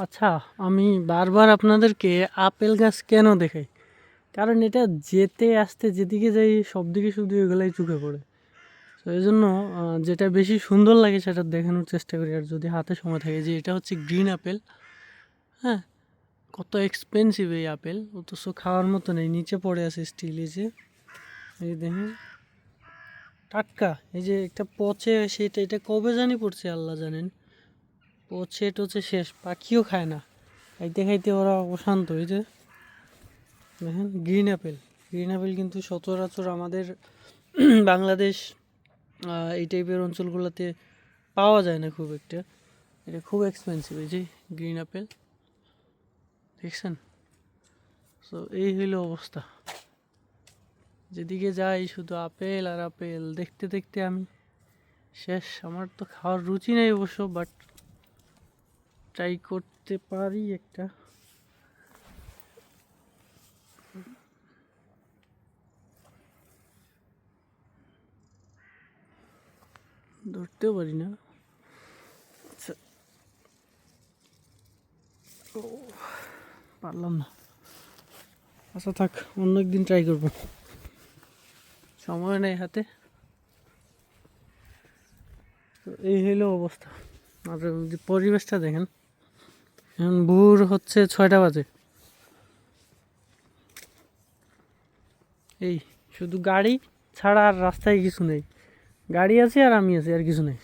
আচ্ছা, আমি বারবার আপনাদেরকে আপেল গাছ কেন দেখাই? কারণ এটা যেতে আসতে যেদিকে যাই সব দিকে শুধু এগুলাই চোখে পড়ে। তো এই জন্য যেটা বেশি সুন্দর লাগে সেটা দেখানোর চেষ্টা করি। আর যদি হাতে সময় থাকে, যে এটা হচ্ছে গ্রিন আপেল। হ্যাঁ, কত এক্সপেন্সিভ এই আপেল, অথচ খাওয়ার মতো নেই। নিচে পড়ে আছে স্টিল, এই যে দেখেন টাটকা। এই যে একটা পচে, সেটা এটা কবে জানি পড়ছে আল্লাহ জানেন। পচে টচে শেষ, পাখিও খায় না। খাইতে খাইতে ওরা অশান্ত। এই যে দেখেন গ্রিন অ্যাপেল। গ্রিন অ্যাপেল কিন্তু সচরাচর আমাদের বাংলাদেশ এই টাইপের অঞ্চলগুলোতে পাওয়া যায় না খুব একটা। এটা খুব এক্সপেন্সিভ। এই যে গ্রিন অ্যাপেল দেখছেন। সো এই হইলো অবস্থা, যেদিকে যাই শুধু আপেল আর আপেল। দেখতে দেখতে আমি শেষ। আমার তো খাওয়ার রুচি নেই অবশ্য, বাট ট্রাই করতে পারি একটা। ধরতেও পারি না। আচ্ছা, ও পারলাম না। আচ্ছা থাক, অন্য একদিন ট্রাই করবো, সময় নেই হাতে। তো এই হইলো অবস্থা। আর যে পরিবেশটা দেখেন, এখন ভোর হচ্ছে 6টা বাজে। এই শুধু গাড়ি ছাড়া আর রাস্তায় কিছু নেই। গাড়ি আছে আর আমি আছি, আর কিছু নেই।